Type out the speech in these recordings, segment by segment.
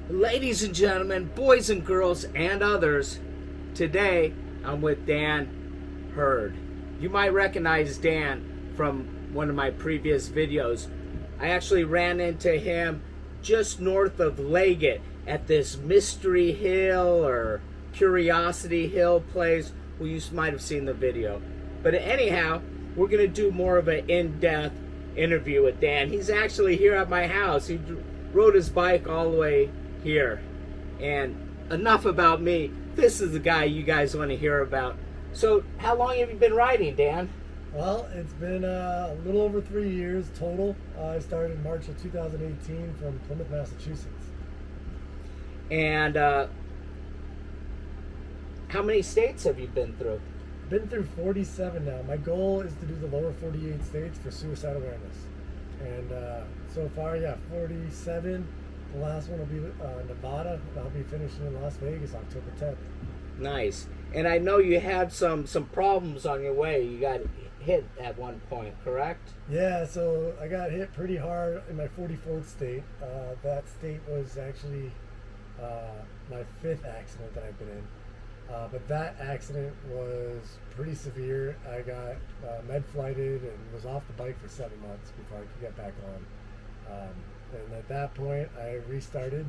Ladies and gentlemen, boys and girls, and others, today I'm with Dan Hurd. You might recognize Dan from one of my previous videos. I actually ran into him just north of Leggett at this Mystery Hill or Curiosity Hill place. Well, you might have seen the video. But anyhow, we're going to do more of an in-depth interview with Dan. He's actually here at my house. He rode his bike all the way here. And enough about me. This is the guy you guys want to hear about. So, how long have you been riding, Dan? Well, it's been a little over 3 years total. I started in March of 2018 from Plymouth, Massachusetts. And how many states have you been through? Been through 47 now. My goal is to do the lower 48 states for suicide awareness. And so far, 47. The last one will be Nevada. I'll be finishing in Las Vegas October 10th. Nice. And I know you had some problems on your way. You got hit at one point, correct? Yeah, so I got hit pretty hard in my 44th state. That state was actually my 5th accident that I've been in. But that accident was pretty severe. I got med-flighted and was off the bike for 7 months before I could get back on. And at that point, I restarted.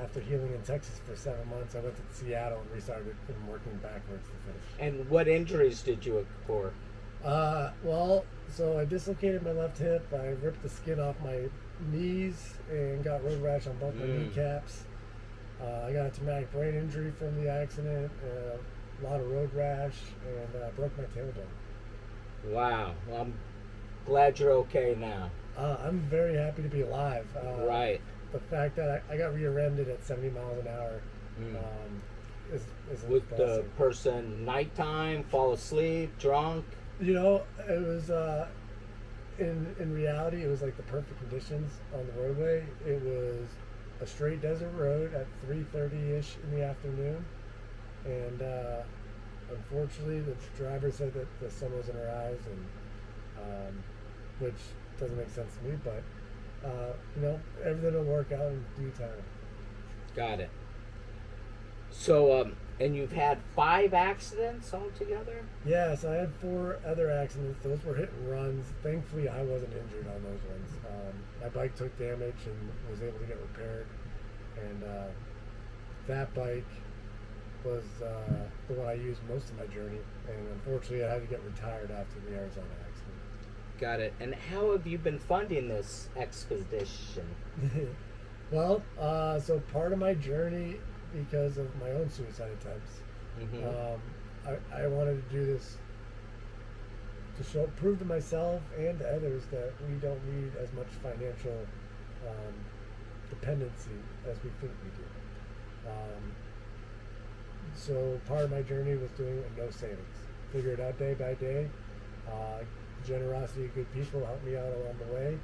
After healing in Texas for 7 months, I went to Seattle and restarted and working backwards to finish. And what injuries did you occur? So I dislocated my left hip. I ripped the skin off my knees and got road rash on both my kneecaps. I got a traumatic brain injury from the accident, a lot of road rash, and broke my tailbone. Wow. Well, I'm glad you're okay now. I'm very happy to be alive. Right. The fact that I got rear-ended at 70 miles an hour is With impressive. the person nighttime, fall asleep, drunk? You know, it was in reality, it was like the perfect conditions on the roadway. It was a straight desert road at 3:30ish in the afternoon, and unfortunately, the driver said that the sun was in her eyes, and which doesn't make sense to me, but everything will work out in due time. Got it. So, and you've had 5 accidents altogether? Yeah, so I had 4 other accidents. Those were hit and runs. Thankfully, I wasn't injured on those ones. My bike took damage and was able to get repaired. And that bike was the one I used most of my journey. And unfortunately, I had to get retired after the Arizona accident. Got it. And how have you been funding this expedition? Well, so part of my journey, because of my own suicide attempts, I wanted to do this to prove to myself and to others that we don't need as much financial dependency as we think we do. So part of my journey was doing it with no savings. Figure it out day by day. Generosity of good people helped me out along the way.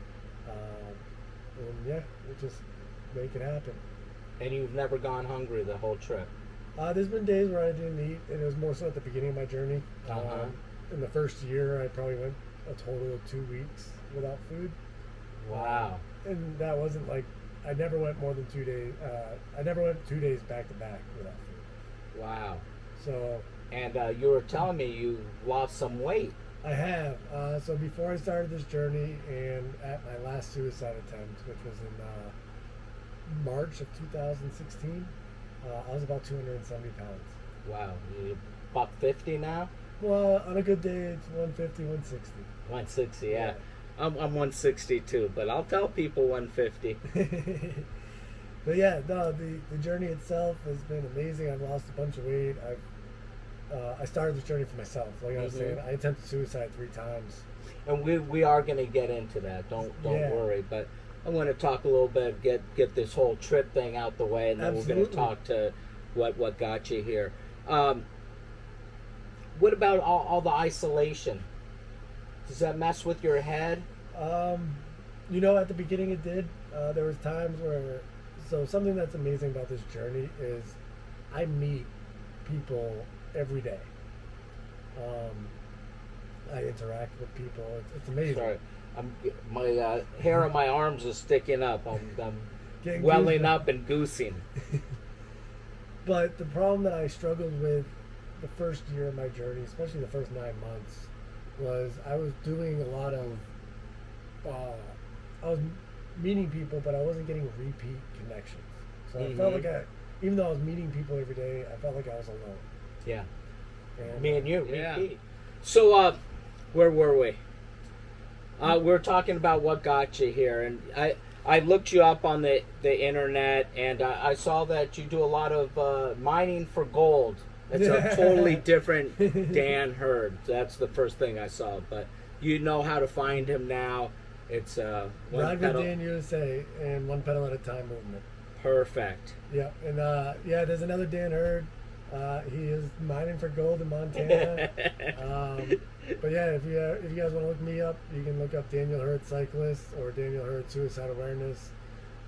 We'll just make it happen. And you've never gone hungry the whole trip? There's been days where I didn't eat, and it was more so at the beginning of my journey. In the first year, I probably went a total of 2 weeks without food. Wow. And that wasn't like, I never went more than 2 days. I never went 2 days back to back without food. Wow. So. And you were telling me you lost some weight. I have. So before I started this journey, and at my last suicide attempt, which was in March of 2016, I was about 270 pounds. Wow. You about 50 now? Well, on a good day, it's 150, 160. 160, yeah. I'm 160 too, but I'll tell people 150. But yeah, no, the journey itself has been amazing. I've lost a bunch of weight. I started this journey for myself. Like I was saying, I attempted suicide 3 times. And we are going to get into that. Don't worry. But I want to talk a little bit, get this whole trip thing out the way, and then we're going to talk to what got you here. What about all the isolation? Does that mess with your head? At the beginning it did. There was times where, so something that's amazing about this journey is I meet people every day. I interact with people. It's amazing. Sorry, my hair on my arms is sticking up. I'm Getting welling goosebumps. up and goosing. But the problem that I struggled with the first year of my journey, especially the first 9 months, was I was doing a lot of, I was meeting people, but I wasn't getting repeat connections. So I felt like even though I was meeting people every day, I felt like I was alone. Yeah. And, Me and you, Yeah. repeat. So, where were we? We're talking about what got you here, and I looked you up on the internet, and I saw that you do a lot of mining for gold. It's a totally different Dan Hurd. That's the first thing I saw, but you know how to find him now. It's one Ride with pedal. Dan USA and one pedal at a time movement. Perfect. Yeah, and there's another Dan Hurd. He is mining for gold in Montana. But yeah, if you guys want to look me up, you can look up Daniel Hurd Cyclist or Daniel Hurd Suicide Awareness.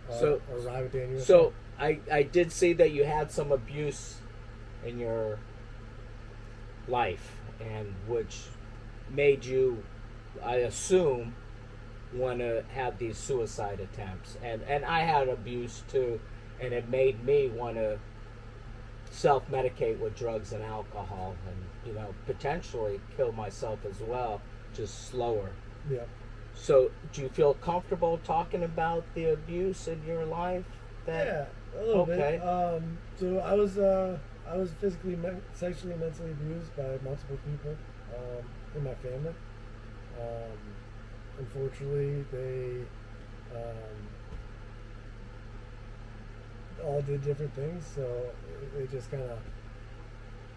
Or Ride with Dan USA. So I did see that you had some abuse in your life, and which made you, I assume, want to have these suicide attempts. And I had abuse too, and it made me want to self-medicate with drugs and alcohol, and potentially kill myself as well, just slower. Yeah. So do you feel comfortable talking about the abuse in your life? Yeah, a little Okay. bit. So I was physically, sexually, mentally abused by multiple people in my family. Unfortunately, they all did different things, so it just kind of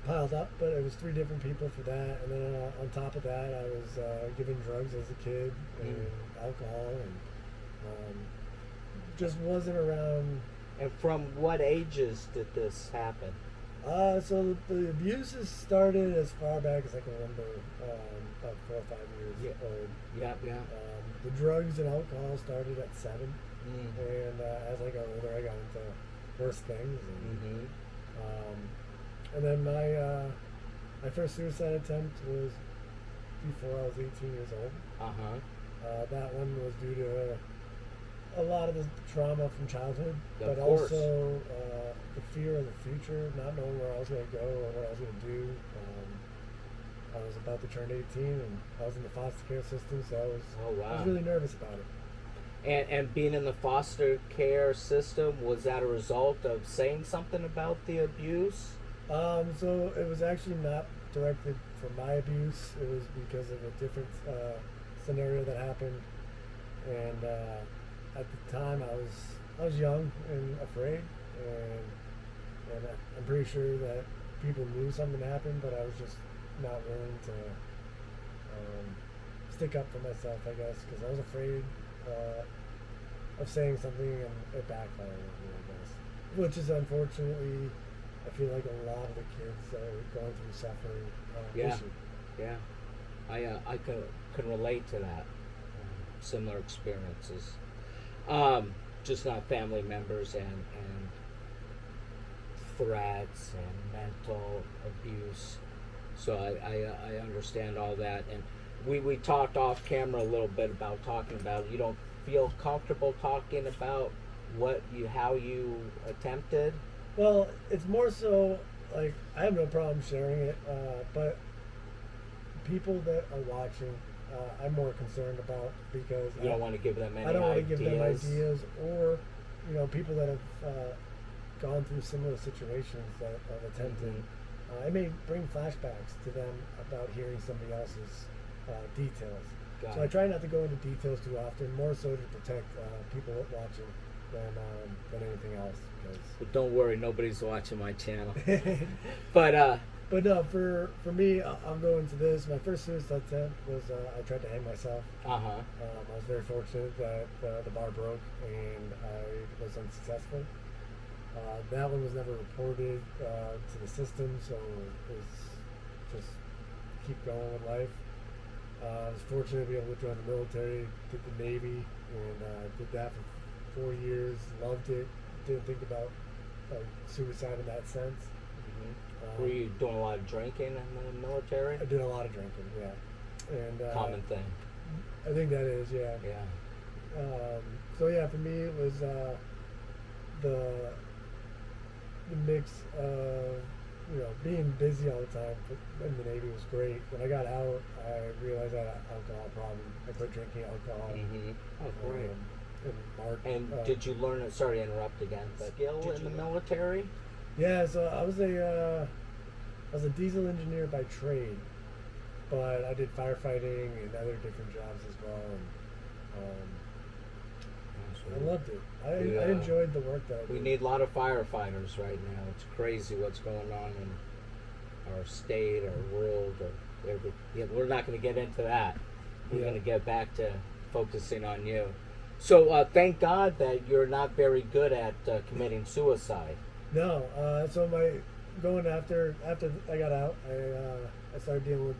piled up. But it was 3 different people for that, and then on top of that, I was given drugs as a kid and alcohol, and just wasn't around. And from what ages did this happen? So the abuses started as far back as I can remember, about 4 or 5 years old. Yeah. The drugs and alcohol started at 7, and as I got older, I got into worse things. And then my first suicide attempt was before I was 18 years old. That one was due to a lot of the trauma from childhood, but course. also the fear of the future, not knowing where I was going to go or what I was going to do. I was about to turn 18, and I was in the foster care system, so I was really nervous about it. And being in the foster care system, was that a result of saying something about the abuse? So it was actually not directly for my abuse. It was because of a different scenario that happened, and at the time I was young and afraid, and I'm pretty sure that people knew something happened, but I was just not willing to stick up for myself, I guess, because I was afraid of saying something and it backfired on me, I guess. Which is unfortunately, I feel like a lot of the kids that are going through suffering issue. Yeah. I can relate to that. Similar experiences. Just not family members and threats and mental abuse. So I understand all that, and we talked off camera a little bit about talking about it. You don't feel comfortable talking about how you attempted? Well, it's more so like I have no problem sharing it, but people that are watching, I'm more concerned about, because you don't want to give them any I don't want to ideas. give them ideas, or people that have gone through similar situations that have attempted. It may bring flashbacks to them about hearing somebody else's details. So I try not to go into details too often, more so to protect people watching than anything else. But don't worry, nobody's watching my channel. But no, for me, I'll go into this. My first suicide attempt was I tried to hang myself. I was very fortunate that the bar broke and I was unsuccessful. That one was never reported to the system, so it was just keep going with life. I was fortunate to be able to join the military, did the Navy, and did that for 4 years. Loved it. Didn't think about suicide in that sense. Were you doing a lot of drinking in the military? I did a lot of drinking, yeah. And common thing. I think that is, yeah. Yeah. So yeah, for me it was the mix of being busy all the time in the Navy was great. When I got out, I realized I had an alcohol problem. I quit drinking alcohol. Mm-hmm. Oh, great. In March. And did you learn? Sorry to interrupt again. But skill in the military? Yeah, so I was a diesel engineer by trade, but I did firefighting and other different jobs as well. And I loved it. I enjoyed the work that I did. We need a lot of firefighters right now. It's crazy what's going on in our state, our world. We're not going to get into that. We're going to get back to focusing on you. So thank God that you're not very good at committing suicide. No. So after I got out, I started dealing with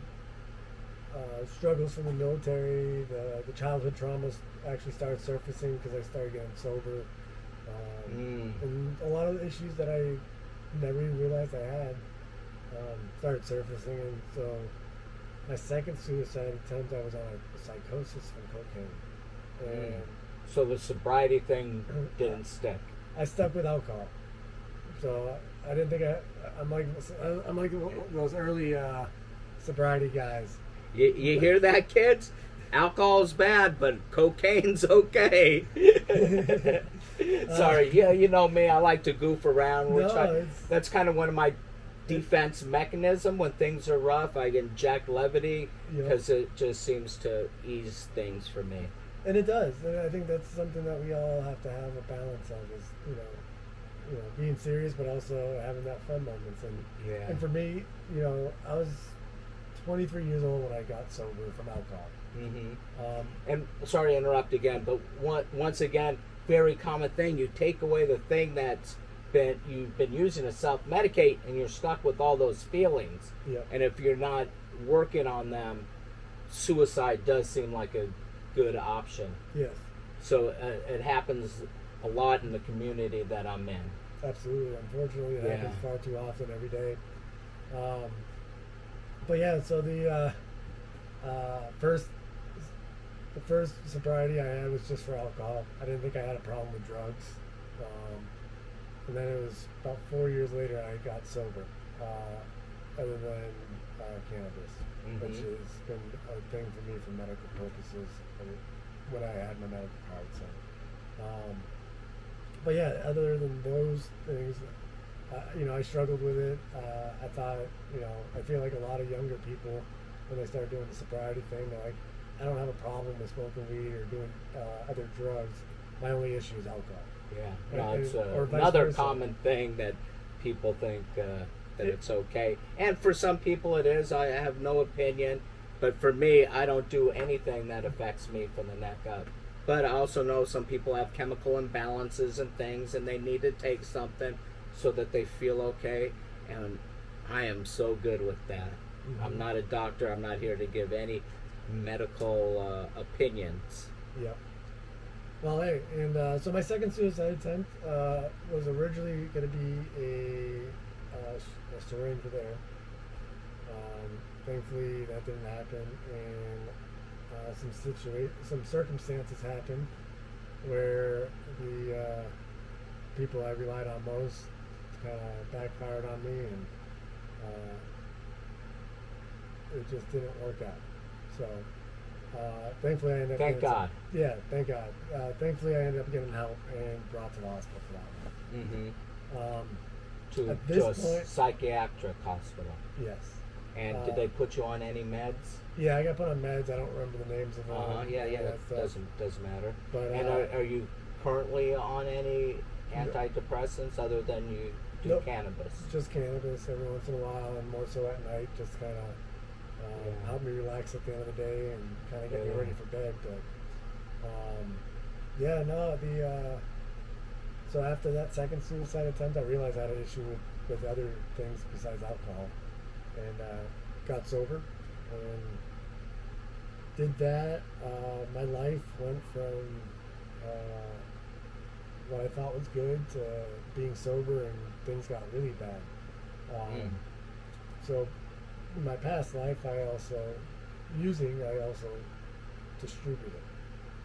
struggles from the military. The childhood traumas actually started surfacing because I started getting sober, and a lot of the issues that I never even realized I had started surfacing. And so my second suicide attempt, I was on a psychosis from cocaine. And so the sobriety thing didn't stick. I stuck with alcohol. So I didn't think I'm like those early sobriety guys. You hear that, kids? Alcohol's bad, but cocaine's okay. Sorry, you know me. I like to goof around. That's kind of one of my defense mechanism. When things are rough, I inject levity because it just seems to ease things for me. And it does. And I think that's something that we all have to have a balance of. Is being serious, but also having that fun moments. And for me, I was 23 years old when I got sober from alcohol. Mm-hmm. And sorry to interrupt again, but once again, very common thing. You take away the thing you've been using to self-medicate, and you're stuck with all those feelings. Yep. And if you're not working on them, suicide does seem like a good option. Yes. So it happens a lot in the community that I'm in. Absolutely. Unfortunately, it happens far too often every day. But yeah, so the first sobriety I had was just for alcohol. I didn't think I had a problem with drugs. And then it was about 4 years later I got sober, other than cannabis, which has been a thing for me for medical purposes when I had my medical card. So, but yeah, other than those things, I struggled with it. I thought, I feel like a lot of younger people, when they start doing the sobriety thing, they're like, I don't have a problem with smoking weed or doing other drugs. My only issue is alcohol. Yeah, no, it's another common thing that people think that it's okay. And for some people it is. I have no opinion. But for me, I don't do anything that affects me from the neck up. But I also know some people have chemical imbalances and things, and they need to take something so that they feel okay. And I am so good with that. Mm-hmm. I'm not a doctor. I'm not here to give any medical opinions. Yeah. Well, hey, and so my second suicide attempt was originally going to be a syringe with air. Thankfully, that didn't happen, and some circumstances happened where the people I relied on most kind of backfired on me, and it just didn't work out. So thankfully, I ended up. Thank God. Thank God. Thankfully, I ended up getting help and brought to the hospital for that one. Mm-hmm. To a psychiatric hospital. Yes. And did they put you on any meds? Yeah, I got put on meds. I don't remember the names of them. Yeah, that doesn't matter. But, and are you currently on any antidepressants other than you do cannabis? Just cannabis every once in a while, and more so at night, just kind of help me relax at the end of the day and kind of get me ready for bed. But so after that second suicide attempt, I realized I had an issue with other things besides alcohol, and got sober and did that. My life went from what I thought was good to being sober, and things got really bad. So in my past life, I also distributed.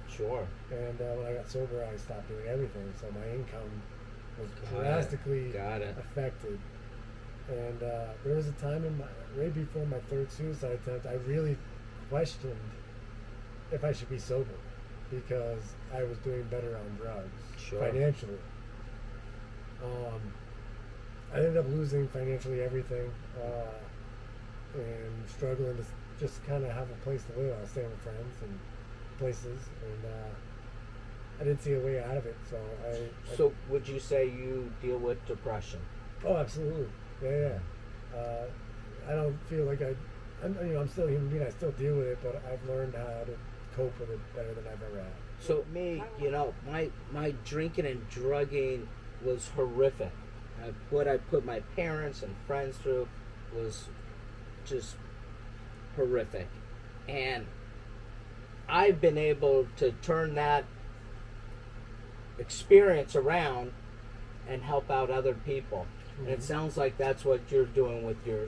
Sure. And when I got sober, I stopped doing everything. So my income was Got it. drastically Got it. affected. And there was a time right before my third suicide attempt, I really questioned if I should be sober because I was doing better on drugs financially. I ended up losing financially everything and struggling to just kind of have a place to live. I was staying with friends and places, and I didn't see a way out of it. So would you say you deal with depression? Oh, absolutely. Yeah. I don't feel like I'm still a human being. I still deal with it, but I've learned how to cope with it better than I've ever had. So me, my drinking and drugging was horrific. What I put my parents and friends through was just horrific. And I've been able to turn that experience around and help out other people. And it sounds like that's what you're doing with your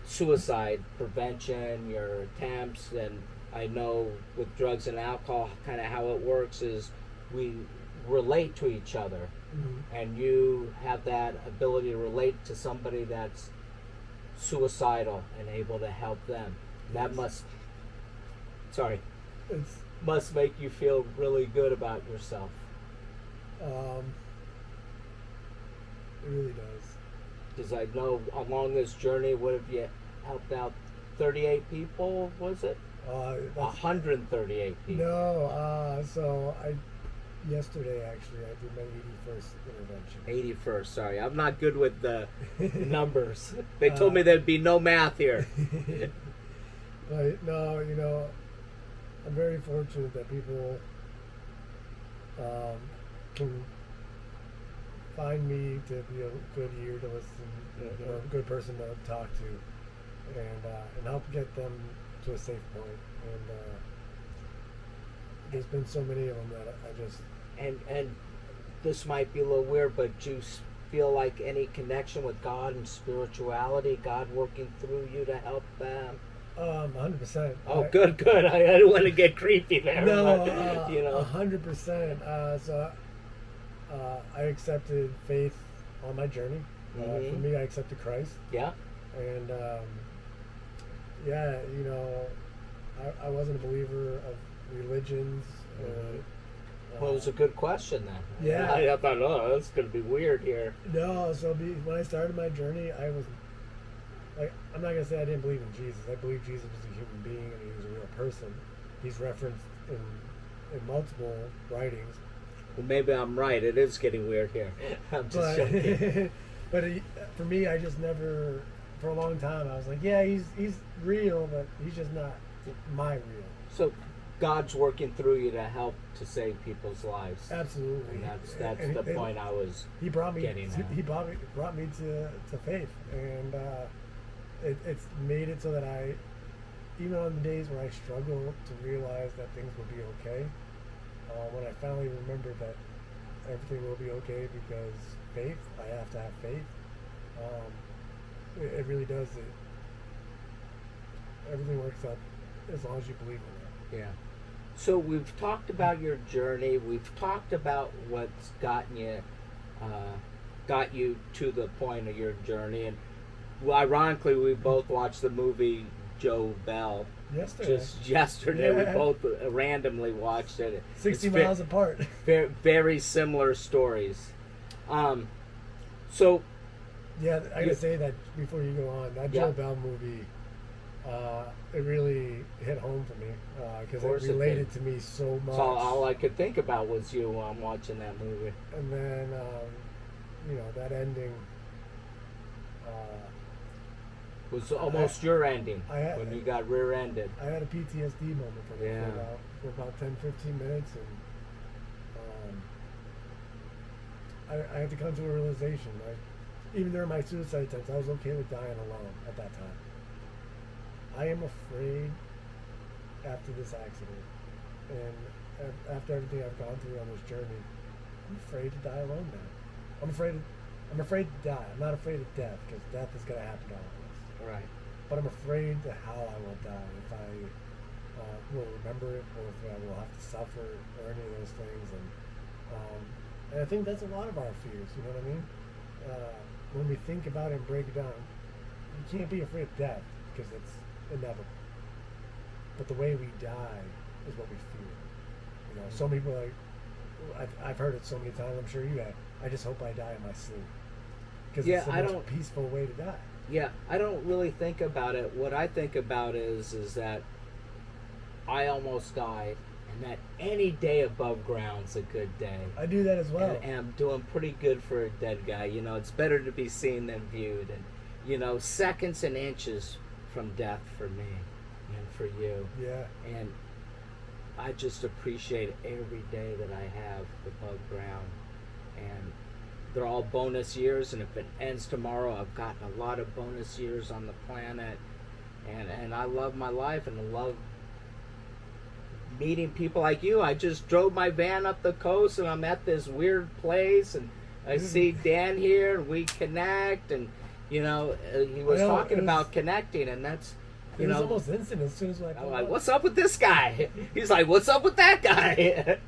suicide prevention, your attempts. And I know with drugs and alcohol, kind of how it works is we relate to each other. And you have that ability to relate to somebody that's suicidal and able to help them. That must make you feel really good about yourself. It really does. Because I know along this journey, what have you helped out? 38 people, was it? 138 people. No, so yesterday actually I did my 81st intervention. 81st, sorry. I'm not good with the numbers. They told me there'd be no math here. But no, I'm very fortunate that people can find me to be a good ear to listen, or a good person to talk to, and help get them to a safe point. And there's been so many of them that I just... And this might be a little weird, but do you feel like any connection with God and spirituality, God working through you to help them? 100%. Oh, good. I don't want to get creepy there. No, but, 100%. So I accepted faith on my journey. For me, I accepted Christ. Yeah. And I wasn't a believer of religions. Well, it was a good question then. Yeah. I thought, that's going to be weird here. No, when I started my journey, I was like, I'm not going to say I didn't believe in Jesus. I believe Jesus was a human being and he was a real person. He's referenced in multiple writings. Well, maybe I'm right. It is getting weird here. I'm just joking. But for me, I just never, for a long time, I was like, yeah, he's real, but he's just not my real. So God's working through you to help to save people's lives. Absolutely. And that's the point I was getting at. He brought me to faith, and it's made it so that even on the days where I struggle to realize that things will be okay, when I finally remember that everything will be okay because faith, I have to have faith, it really does. Everything works out as long as you believe in it. Yeah. So we've talked about your journey. We've talked about what's got you to the point of your journey. And ironically, we both watched the movie Joe Bell. Yesterday. Just yesterday, we both randomly watched it. 60 miles apart. Very, very similar stories. So, yeah, I gotta say that before you go on, that Joe Bell movie, it really hit home for me because it related to me so much. So all I could think about was you watching that movie. And then, that ending. Was almost your ending when you got rear-ended. I had a PTSD moment from it for about 10, 15 minutes, and I had to come to a realization. Even during my suicide attempts, I was okay with dying alone at that time. I am afraid after this accident, and after everything I've gone through on this journey, I'm afraid to die alone now. I'm afraid to die. I'm not afraid of death because death is going to happen to all of us. Right. But I'm afraid to how I will die, if I will remember it, or if I will have to suffer, or any of those things. And And I think that's a lot of our fears, you know what I mean? When we think about it and break it down, you can't be afraid of death because it's inevitable. But the way we die is what we fear. You know, so many people are like, I've heard it so many times, I'm sure you have, I just hope I die in my sleep. Because it's the most peaceful way to die. Yeah, I don't really think about it. What I think about is that I almost died, and that any day above ground's a good day. I do that as well. And I'm doing pretty good for a dead guy. You know, it's better to be seen than viewed. And, you know, seconds and inches from death for me and for you. Yeah. And I just appreciate every day that I have above ground. And they're all bonus years, and if it ends tomorrow, I've gotten a lot of bonus years on the planet. And I love my life, and I love meeting people like you. I just drove my van up the coast, and I'm at this weird place, and I see Dan here, and we connect, and, you know, he was talking about connecting, and that's, you know. It was almost instant as soon as I I'm like, what's up with this guy? He's like, what's up with that guy?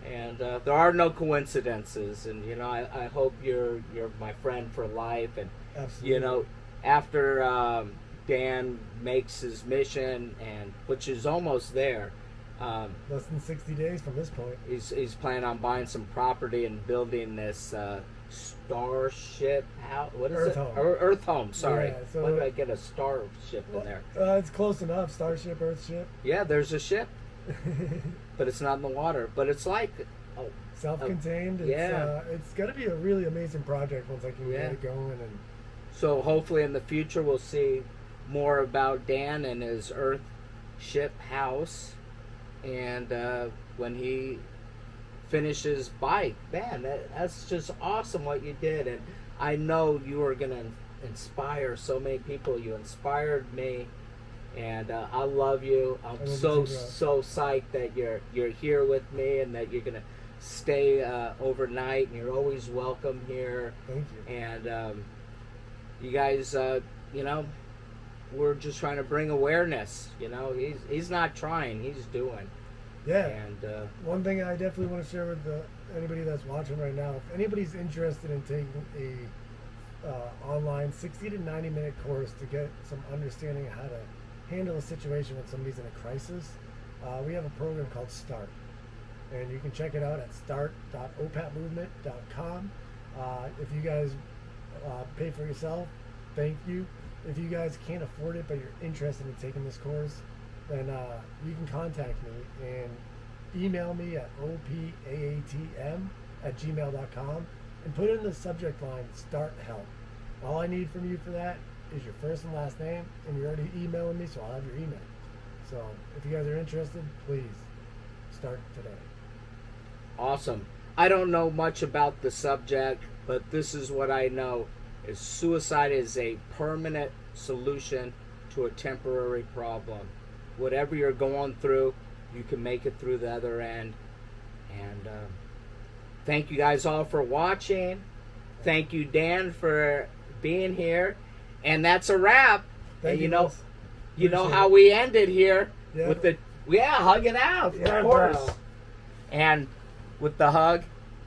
And there are no coincidences, and, you know, I hope you're my friend for life, and, Absolutely. You know, after Dan makes his mission, and which is almost there. Less than 60 days from this point. He's planning on buying some property and building this starship house. What is Earth it? home. Earth home. Sorry. Yeah, so, why did I get a starship in there? It's close enough. Starship, Earthship. Yeah, there's a ship, but it's not in the water. But it's like self-contained. It's going to be a really amazing project once I can get it going. And so hopefully in the future we'll see more about Dan and his Earth ship house, and when he finishes bike, man, that's just awesome what you did. And I know you are going to inspire so many people. You inspired me, and I love you. I'm so psyched that you're here with me, and that you're going to stay overnight, and you're always welcome here. Thank you. And you guys, you know, we're just trying to bring awareness. You know, he's not trying, he's doing. Yeah. And one thing I definitely want to share with anybody that's watching right now, if anybody's interested in taking a online 60 to 90 minute course to get some understanding of how to handle a situation when somebody's in a crisis, we have a program called START, and you can check it out at start.opapmovement.com. If you guys pay for yourself, thank you. If you guys can't afford it but you're interested in taking this course, then you can contact me and email me at opaatm@gmail.com and put in the subject line "Start Help." All I need from you for that is your first and last name, and you're already emailing me, so I'll have your email. So if you guys are interested, please start today. Awesome. I don't know much about the subject, but this is what I know: is suicide is a permanent solution to a temporary problem. Whatever you're going through, you can make it through the other end. And thank you guys all for watching. Thank you, Dan, for being here. And that's a wrap. Thank and you. You know how we ended here with hug it out, of course. Bro. And with the hug,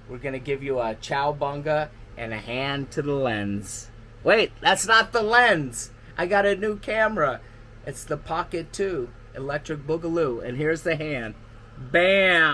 we're gonna give you a cowbunga and a hand to the lens. Wait, that's not the lens. I got a new camera. It's the Pocket 2 Electric Boogaloo, and here's the hand. Bam!